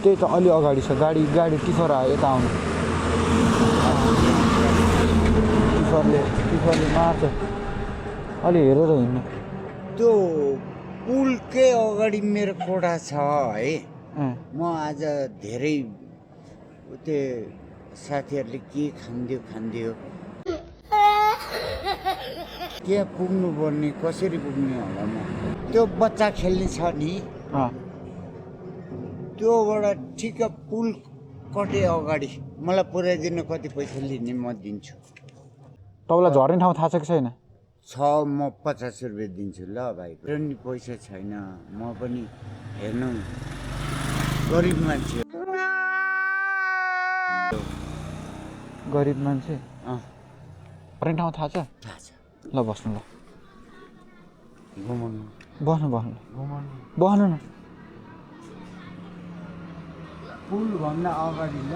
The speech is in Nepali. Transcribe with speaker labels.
Speaker 1: त्यही त अलि अगाडि छ गाडी टिफर आयो यता आउनु टिफरले मार्छ अलि हेरेर हिँड्नु
Speaker 2: त्यो पुलकै अगाडि मेरो कोठा छ है म आज धेरै त्यो साथीहरूले के खान्दियो त्यहाँ पुग्नु पर्ने कसरी पुग्ने होला म त्यो बच्चा खेल्ने छ नि त्योबाट ठिक पुल कटे अगाडि मलाई पुऱ्याइदिनु कति पैसा लिने म दिन्छु
Speaker 1: तपाईँलाई झर्ने ठाउँ थाहा छ कि छैन
Speaker 2: म 50 रुपियाँ दिन्छु ल भाइ र नि पैसा छैन म पनि हेर्नु गरिब मान्छे
Speaker 1: झर्ने ठाउँ थाहा छ ल बस्नु ल बस्नु न
Speaker 2: पुल भन्दा अगाडि ल